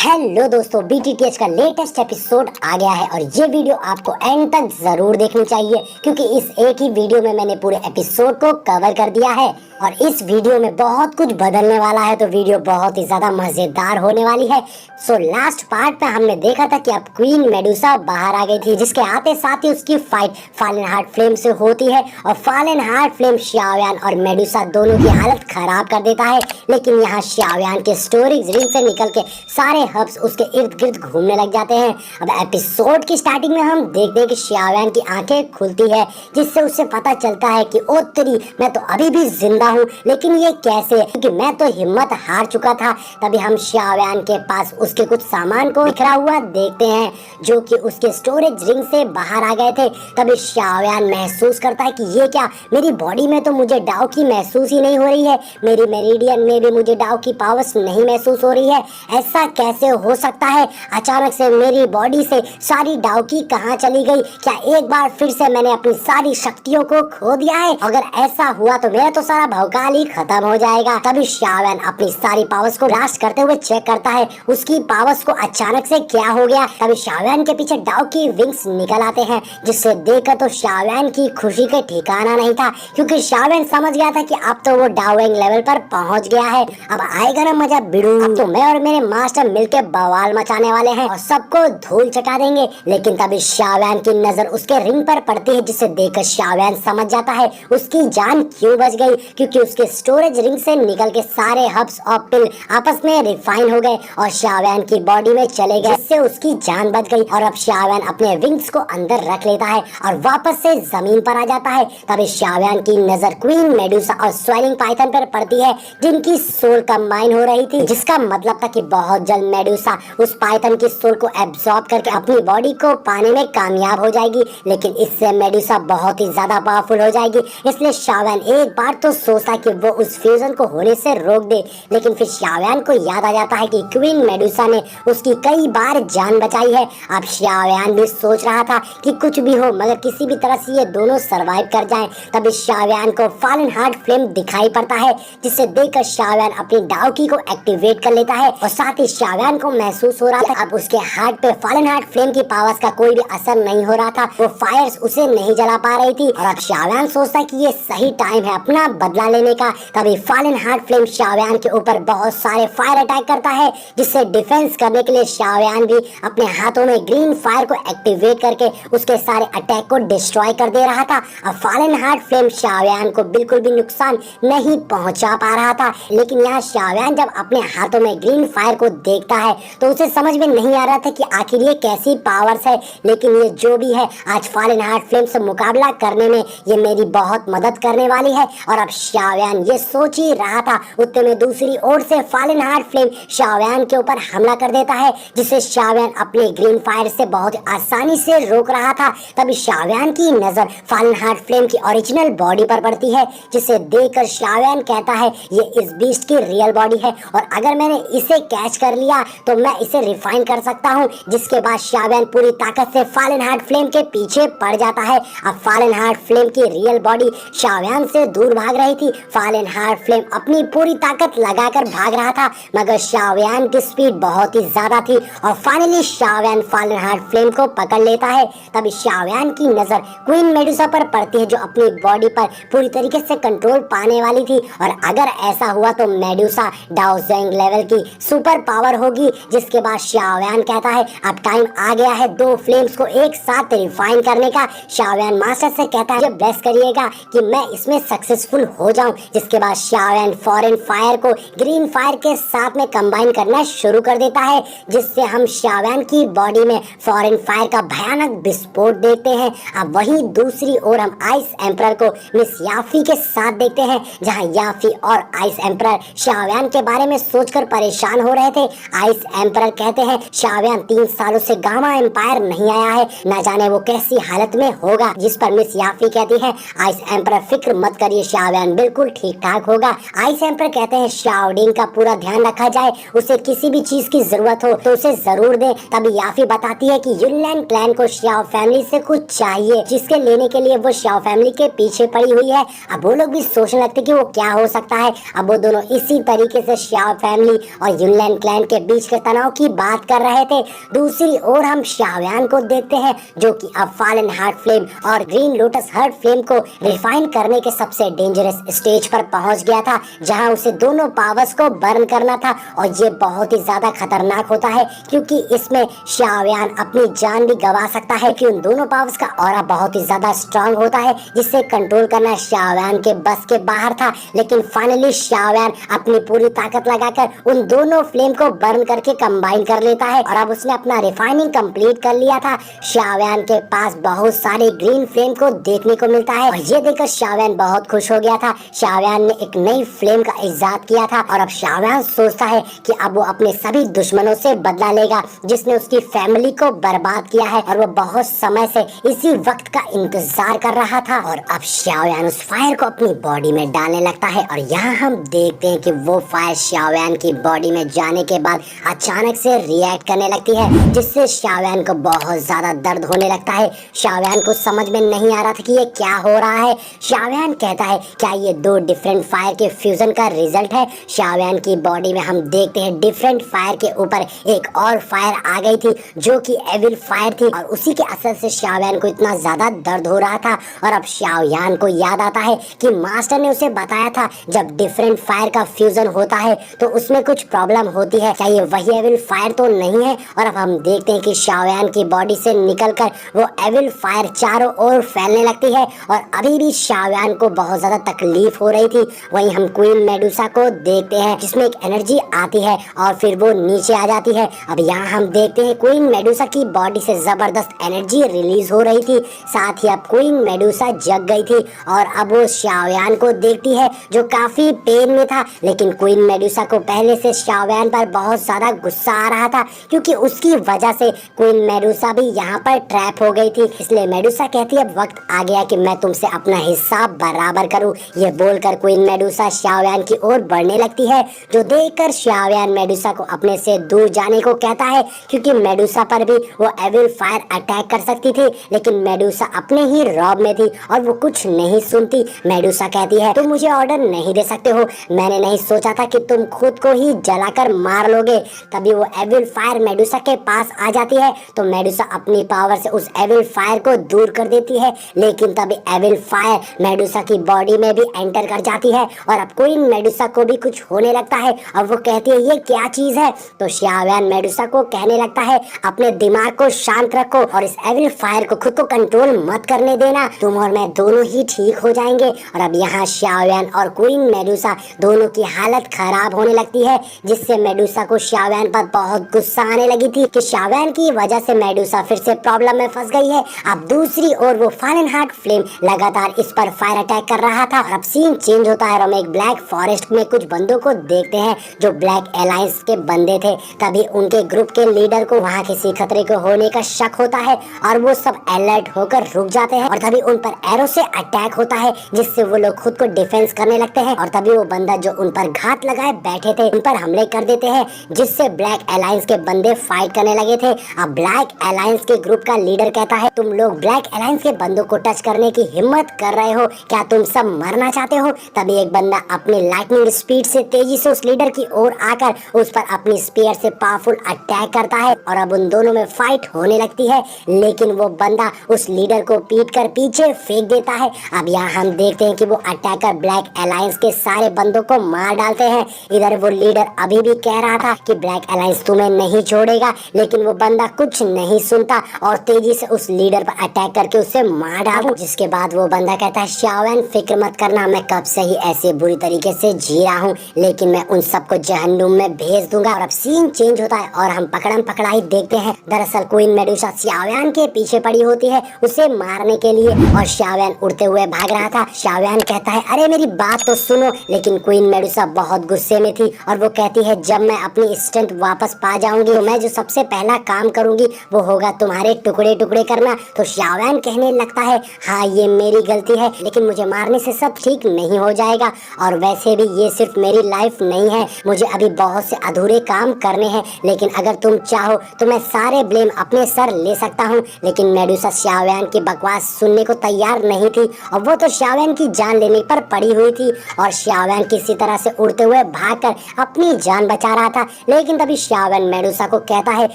Hello दोस्तों, BTTH का latest episode आ गया है और ये वीडियो आपको एंड तक जरूर देखनी चाहिए क्योंकि इस एक ही वीडियो में मैंने पूरे एपिसोड को कवर कर दिया है और इस वीडियो में बहुत कुछ बदलने वाला है। तो वीडियो बहुत ही ज्यादा मजेदार होने वाली है। सो लास्ट पार्ट में हमने देखा था कि अब क्वीन मेडुसा बाहर आ गई थी, जिसके आते साथ ही उसकी फाइट फालन हार्ट फ्लेम से होती है और फालन हार्ट फ्लेम xiaoyan और मेडुसा दोनों की हालत खराब कर देता है। लेकिन यहाँ xiaoyan के स्टोरेज रिंग से निकल के सारे हब्स उसके इर्द गिर्द घूमने लग जाते हैं। अब एपिसोड की स्टार्टिंग में हम देखते हैं कि xiaoyan की आंखें खुलती है, जिससे उसे पता चलता है कि ओ तेरी, मैं तो अभी भी जिंदा हूँ। लेकिन ये कैसे, क्योंकि मैं तो हिम्मत हार चुका था। तभी हम xiaoyan के पास उसके कुछ सामान को बिखरा हुआ देखते हैं जो कि उसके स्टोरेज रिंग से बाहर आ गए थे। तभी xiaoyan महसूस करता है कि ये क्या, मेरी बॉडी में तो मुझे डाउ की महसूस ही नहीं हो रही है, मेरी मेरिडियन में भी मुझे डाउ की पावर्स नहीं महसूस हो रही है। ऐसा कैसे हो सकता है? अचानक से मेरी बॉडी से सारी डाउ की कहाँ चली गई? क्या एक बार फिर से मैंने अपनी सारी शक्तियों को खो दिया है? अगर ऐसा हुआ तो मेरा तो सारा भौकाल ही खत्म हो जाएगा। तभी xiaoyan अपनी सारी पावर्स को ब्लास्ट करते हुए चेक करता है उसकी पावर्स को अचानक से क्या हो गया। तभी xiaoyan के पीछे डाउ की विंग्स निकल आते हैं, जिससे देखकर तो xiaoyan की खुशी के ठिकाना नहीं था, क्योंकि xiaoyan समझ गया था कि अब तो वो डाउइंग लेवल पर पहुंच गया है। अब आएगा ना मजा बिड़ू। अब तो मैं और मेरे मास्टर मिलके बवाल मचाने वाले हैं और सबको धूल चटा देंगे। लेकिन तभी xiaoyan की नजर उसके रिंग पर पड़ती है, जिसे देखकर xiaoyan समझ जाता है उसकी जान क्यों बच गई, क्योंकि उसके स्टोरेज रिंग से निकल के सारे हब्स और पिल आपस में रिफाइन हो गए और xiaoyan की बॉडी में चले गए, जिससे उसकी जान बच गई। और अब xiaoyan अपने विंग्स को अंदर रख लेता है और वापस से जमीन पर आ जाता है। तभी xiaoyan की नजर क्वीन मेडुसा और स्वेलिंग पाइथन पर पड़ती है, जिनकी सोल कंबाइन हो रही थी, जिसका मतलब था कि बहुत जल्द मेडुसा उस पाइथन की सोल को एब्जॉर्ब करके अपनी बॉडी को पाने में कामयाब हो जाएगी। लेकिन इससे मेडुसा बहुत ही ज्यादा पावरफुल हो जाएगी, इसलिए xiaoyan एक बार तो सोचता कि वो उस फ्यूजन को होने से रोक दे। लेकिन फिर xiaoyan को याद आ जाता है कि क्वीन मेडुसा ने उसकी कई बार जान बचाई है। अब xiaoyan भी सोच रहा था कि कुछ भी हो मगर किसी भी तरह से ये दोनों सरवाइव कर जाएं। तभी xiaoyan को फालन हार्ट फ्लेम दिखाई पड़ता है, जिसे देखकर xiaoyan अपनी डाउकी को एक्टिवेट कर लेता है और साथ ही xiaoyan को महसूस हो रहा था अब उसके हार्ट पे फालन हार्ट फ्लेम की पावर्स का कोई भी असर नहीं हो रहा था, वो फायर्स उसे नहीं जला पा रही थी। और अब xiaoyan सोचता है कि ये सही टाइम है अपना बदला लेने का। तभी फालन हार्ट फ्लेम xiaoyan के ऊपर बहुत सारे फायर अटैक करता है, जिससे डिफेंस करने के लिए xiaoyan भी अपने हाथों में ग्रीन फायर को एक्टिवेट करके उसके सारे अटैक को डिस्ट्रॉय कर दे रहा था। अब फालन हार्ट फ्लेम xiaoyan को बिल्कुल भी नुकसान नहीं पहुंचा पा रहा था। लेकिन यहाँ xiaoyan जब अपने हाथों में ग्रीन फायर को देखता है तो उसे समझ में नहीं आ रहा था कि आखिर ये कैसी पावर्स है। लेकिन ये जो भी है, आज फालन हार्ट फ्लेम से मुकाबला करने में ये मेरी बहुत मदद करने वाली है। और अब xiaoyan ये सोच ही रहा था, उतने में दूसरी ओर से फालन हार्ट फ्लेम xiaoyan के ऊपर हमला कर देता है, जिसे xiaoyan अपने ग्रीन फायर से बहुत आसानी से रोक रहा था। तभी xiaoyan की नजर फालन हार्ट फ्लेम की ओरिजिनल बॉडी पर पड़ती है, जिसे देखकर xiaoyan कहता है ये इस बीस्ट की रियल बॉडी है और अगर मैंने इसे कैच कर लिया तो मैं इसे रिफाइन कर सकता हूँ। जिसके बाद xiaoyan पूरी ताकत से फालन हार्ट फ्लेम के पीछे पड़ जाता है। अब फालन हार्ट फ्लेम की रियल बॉडी xiaoyan से दूर भाग रही थी। फालन हार्ट फ्लेम अपनी पूरी ताकत लगाकर भाग रहा था, मगर xiaoyan की स्पीड बहुत ही ज्यादा थी और फाइनली xiaoyan फालन हार्ट फ्लेम को पकड़ लेता है। तभी xiaoyan की नजर क्वीन मेडुसा पर पड़ती है, जो अपनी बॉडी पर पूरी तरीके से कंट्रोल पाने वाली थी। और अगर ऐसा हुआ तो मेडुसा डाउजिंग लेवल की सुपर पावर होगी। जिसके बाद xiaoyan कहता है अब टाइम आ गया है दो फ्लेम्स को एक साथ रिफाइन करने का। xiaoyan मास्टर से कहता है ब्लेस करिएगा कि मैं इसमें सक्सेसफुल हो जाऊं। जिसके बाद xiaoyan फॉरेन फायर को ग्रीन फायर के साथ में कंबाइन करना शुरू कर देता है, जिससे हम xiaoyan की बॉडी में फॉरेन फायर का भयानक विस्फोट देखते हैं। अब वहीं दूसरी ओर हम आइस एम्परर को मिस याफी के साथ देखते हैं, जहां याफी और आइस एम्परर xiaoyan के बारे में सोचकर परेशान हो रहे थे। आइस एम्परर कहते हैं xiaoyan 3 सालों से गामा एम्पायर नहीं आया है, न जाने वो कैसी हालत में होगा। जिस पर मिस याफी कहती है आइस एम्परर फिक्र मत करिए xiaoyan, बिल्कुल ठीक ठाक होगा। आइस एम्पर कहते हैं शाओडिंग का पूरा ध्यान रखा जाए, उसे किसी भी चीज की जरूरत हो तो उसे जरूर दे। तभी याफी बताती है कि युनलैन क्लैन को श्याओ फैमिली से कुछ चाहिए, जिसके लेने के लिए वो श्याओ फैमिली के पीछे पड़ी हुई है। अब वो लोग भी सोचने लगते कि वो क्या हो सकता है। अब वो दोनों इसी तरीके से श्याओ फैमिली और युनलैन क्लैन के बीच के तनाव की बात कर रहे थे। दूसरी ओर हम शाओयान को देखते हैं, जो कि अब फॉलन हार्ट फ्लेम और ग्रीन लोटस हार्ट फ्लेम को रिफाइन करने के सबसे डेंजरस स्टेज पर पहुंच गया था, जहां उसे दोनों पावर्स को बर्न करना था। और ये बहुत ही ज्यादा खतरनाक होता है, क्योंकि इसमें शाओयान अपनी जान भी गंवा सकता है, कि उन दोनों पावर्स का ऑरा बहुत ही ज्यादा स्ट्रांग होता है, जिससे कंट्रोल करना शाओयान के बस के बाहर था। लेकिन फाइनली शाओयान अपनी पूरी ताकत लगाकर उन दोनों फ्लेम को बर्न करके कंबाइन कर लेता है, और अब उसने अपना रिफाइनिंग कंप्लीट कर लिया था। शाओयान के पास बहुत सारे ग्रीन फ्लेम को देखने को मिलता है, और ये देखकर शाओयान बहुत खुश हो गया था। शाओयान ने एक नई फ्लेम का इजाद किया था, और अब शाओयान सोचता है कि अब वो अपने सभी दुश्मनों से बदला लेगा, जिसने उसकी फैमिली को बर्बाद किया है। और वो बहुत समय से इसी वक्त का इंतजार कर रहा था। और अब शाओयान उस फायर को अपनी बॉडी में डालने लगता है, और यहाँ हम देखते हैं कि वो फायर शाओयान की बॉडी में जाने के बाद अचानक से रिएक्ट करने लगती है, जिससे शाओयान को बहुत ज्यादा दर्द होने लगता है। शाओयान को समझ में नहीं आ रहा था कि ये क्या हो रहा है। शाओयान कहता है, क्या ये दो डिफरेंट फायर के फ्यूजन का रिजल्ट है? शाओयान की बॉडी में हम देखते हैं डिफरेंट फायर के ऊपर एक और फायर आ गई थी, जो कि एविल फायर थी, और उसी के असर से शाओयान को इतना ज्यादा दर्द हो रहा था। और अब शाओयान को याद आता है कि मास्टर ने उसे बताया था, जब डिफरेंट फायर का फ्यूजन होता है तो उसमें कुछ प्रॉब्लम होती है। क्या ये वही एविल फायर तो नहीं है? और अब हम देखते हैं कि शाओयान की बॉडी से निकलकर वो एविल फायर चारों ओर फैलने लगती है, और अभी भी शाओयान को बहुत ज्यादा तकलीफ हो रही थी। वहीं हम क्वीन मेडुसा को देखते हैं, जिसमें एक एनर्जी आती है और फिर वो नीचे आ जाती है। अब यहाँ हम देखते हैं क्वीन मेडुसा की बॉडी से जबरदस्त एनर्जी रिलीज हो रही थी। साथ ही अब क्वीन मेडुसा जग गई थी, और अब वो शाओयान को देखती है, जो काफी पेन में था। लेकिन क्वीन मेडुसा को पहले से शाओयान पर बहुत ज्यादा गुस्सा आ रहा था, क्योंकि उसकी वजह से क्वीन मेडुसा भी यहाँ पर ट्रैप हो गई थी। इसलिए मेडुसा कहती है, अब वक्त आ गया कि मैं तुमसे अपना हिसाब बराबर करूं। ये बोलकर क्वीन मेडुसा शाओयान की ओर बढ़ने लगती है, जो देखकर शाओयान मेडुसा को अपने से दूर जाने को कहता है, क्योंकि मेडुसा पर भी वो एविल फायर अटैक कर सकती थी। लेकिन मेडुसा अपने ही रॉब में थी और वो कुछ नहीं सुनती। मेडुसा कहती है, तुम मुझे ऑर्डर नहीं दे सकते हो, मैंने नहीं सोचा था कि तुम खुद को ही जलाकर मार लोगे। तभी वो एविल फायर मेडुसा के पास आ जाती है, तो मेडुसा अपनी पावर से उस एविल फायर को दूर कर देती है। लेकिन तभी एविल फायर मेडुसा की बॉडी में भी एंटर कर जाती है, और अब क्वीन मेडुसा को भी कुछ होने लगता है। अब वो कहती है, ये क्या चीज है? तो शाओयान मेडुसा को कहने लगता है, अपने दिमाग को शांत रखो और इस एविल फायर को खुद को कंट्रोल मत करने देना, तुम और मैं दोनों ही ठीक हो जाएंगे। और अब यहाँ शाओयान और क्वीन मेडुसा दोनों की हालत खराब होने लगती है, जिससे मेडुसा को शाओयान पर बहुत गुस्सा आने लगी थी कि शाओयान की वजह से मेडुसा फिर से प्रॉब्लम में फंस गई है। अब दूसरी ओर वो फॉलन हार्ट फ्लेम लगातार इस पर फायर अटैक कर रहा था। और अब सीन चेंज होता है और हम एक ब्लैक फॉरेस्ट में कुछ बंदों को देखते हैं, जो ब्लैक अलायंस के बंदे थे। तभी उनके ग्रुप के लीडर को वहाँ किसी खतरे को होने का शक होता है, और वो सब अलर्ट होकर रुक जाते हैं। और तभी उन पर एरो से अटैक होता है, जिससे वो लोग खुद को डिफेंस करने लगते हैं। और तभी वो बंदा जो उन पर घात लगाए बैठे थे, उन पर हमले कर देते हैं, जिससे ब्लैक अलायंस के बंदे फाइट करने लगे थे। अब ब्लैक अलायंस के ग्रुप का लीडर कहता है, तुम लोग ब्लैक अलायंस के बंदों को टच करने की हिम्मत कर रहे हो, क्या तुम सब मरना चाहते हो? तभी एक बंदा अपनी लाइटनिंग स्पीड से तेजी से उस लीडर की ओर आकर उस पर अपनी स्पीयर से पावरफुल अटैक करता है, और अब उन दोनों में फाइट होने लगती है। लेकिन वो बंदा उस लीडर को पीट कर पीछे फेंक देता है। अब यहाँ हम देखते हैं कि वो अटैकर ब्लैक अलायंस के सारे बंदों को मार डालते हैं। इधर वो लीडर अभी भी कह रहा था कि ब्लैक अलायंस तुम्हें नहीं छोड़ेगा, लेकिन वो बंदा कुछ नहीं सुनता और तेजी से उस लीडर पर अटैक करके उसे मार डाला। जिसके बाद वो बंदा कहता है, शाओयान फिक्र मत करना, मैं कब से ही ऐसे बुरी तरीके से जी रहा हूँ, लेकिन मैं उन सबको जहन्नुम में भेज दूंगा। और अब सीन चेंज होता है और हम पकड़म पकड़ाई देखते हैं। दरअसल क्वीन मेडुसा शाओयान के पीछे पड़ी होती है उसे मारने के लिए, और शाओयान उड़ते हुए भाग रहा था। शाओयान कहता है, अरे मेरी बात तो सुनो। लेकिन क्वीन मेडुसा बहुत गुस्से में थी और वो कहती है, जब मैं अपनी स्ट्रेंथ वापस पा जाऊंगी तो मैं जो सबसे पहला काम करूंगी वो होगा तुम्हारे टुकड़े टुकड़े करना। तो शाओयान कहने लगता है, हाँ ये मेरी गलती है, लेकिन मुझे मारने से सब ठीक ठीक नहीं हो जाएगा। और वैसे भी ये सिर्फ मेरी लाइफ नहीं है, मुझे अभी बहुत से अधूरे काम करने हैं। लेकिन अगर तुम चाहो तो मैं सारे ब्लेम अपने सर ले सकता हूँ। लेकिन मेडुसा शाओयान की बकवास सुनने को तैयार नहीं थी और वो तो शाओयान की जान लेने पर पड़ी हुई थी। और शाओयान किसी तरह से उड़ते हुए भागकर अपनी जान बचा रहा था। लेकिन तभी शाओयान मेडुसा को कहता है,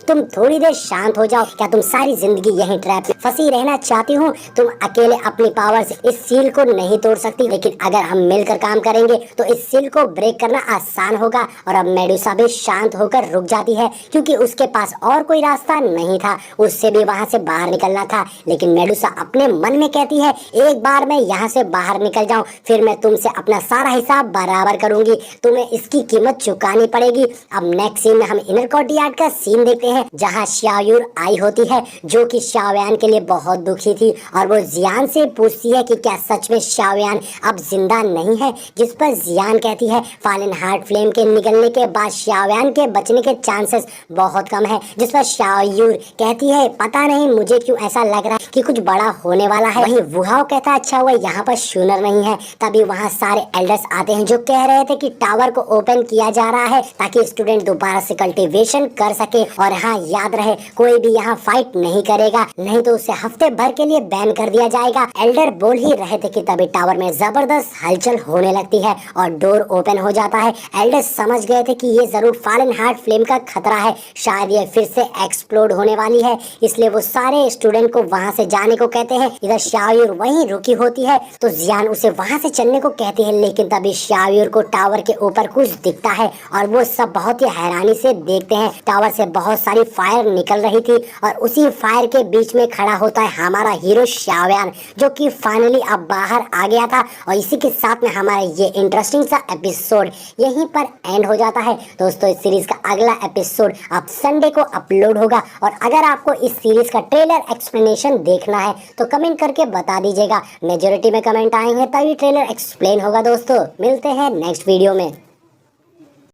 तुम थोड़ी देर शांत हो जाओ। क्या तुम सारी जिंदगी यहीं ट्रैप में फंसी रहना चाहती हूँ? तुम अकेले अपनी पावर से इस सील को नहीं तोड़ सकती, लेकिन अगर हम मिलकर काम करेंगे तो इस सील को ब्रेक करना आसान होगा। और अब मेडुसा भी शांत होकर रुक जाती है, क्योंकि उसके पास और कोई रास्ता नहीं था, उससे भी वहां से बाहर निकलना था। लेकिन मेडुसा अपने मन में कहती है, एक बार मैं यहाँ से बाहर निकल जाऊं, फिर मैं तुमसे अपना सारा हिसाब बराबर करूंगी, तुम्हें इसकी कीमत चुकानी पड़ेगी। अब नेक्स्ट सीन में हम इनर कोर्टयार्ड का सीन देखते हैं, जहाँ शाओयूर आई होती है, जो कि शाओयान के लिए बहुत दुखी थी। और वो जियान से पूछती है कि क्या सच में शाओयान अब जिंदा नहीं है, जिस पर जियान कहती है, फॉलन हार्ट फ्लेम के निकलने के बाद शाओयान के बचने के चांसेस बहुत कम है। जिस पर शाओयूर कहती है, पता नहीं मुझे क्यों ऐसा लग रहा है कि कुछ बड़ा होने वाला है। वहीं वुहाओ कहता है, अच्छा हुआ यहाँ पर शूनर नहीं है। तभी वहाँ सारे एल्डर्स आते हैं, जो कह रहे थे कि टावर को ओपन किया जा रहा है ताकि स्टूडेंट दोबारा से कल्टीवेशन कर सके। और हाँ, याद रहे, कोई भी यहाँ फाइट नहीं करेगा, नहीं तो उसे हफ्ते भर के लिए बैन कर दिया जाएगा। एल्डर बोल ही रहे थे कि तभी टावर में जबरदस्त हलचल होने लगती है और डोर ओपन हो जाता है। एल्डर समझ गए थे कि ये जरूर फॉलन हार्ट फ्लेम का खतरा है, शायद ये फिर से एक्सप्लोड होने वाली है, इसलिए वो सारे स्टूडेंट को वहाँ से जाने को कहते हैं। इधर शाओयूर वहीं रुकी होती है तो जियान उसे वहाँ से चलने को कहती है। लेकिन तभी शाओयूर को टावर के ऊपर कुछ दिखता है और वो सब बहुत ही हैरानी से देखते हैं। टावर से बहुत सारी फायर निकल रही थी और उसी फायर के बीच में खड़ा होता है हमारा हीरो शाओयान, जो कि फाइनली अब बाहर आ गया था। और इसी के साथ में हमारा ये इंटरेस्टिंग सा एपिसोड यहीं पर एंड हो जाता है। दोस्तों, इस सीरीज का अगला एपिसोड अब संडे को अपलोड होगा और अगर आपको इस सीरीज का ट्रेलर एक्सप्लेनेशन देखना है तो कमेंट करके बता दीजिएगा। मेजोरिटी में कमेंट आएंगे तभी ट्रेलर एक्सप्लेन होगा। दोस्तों, मिलते हैं नेक्स्ट वीडियो में।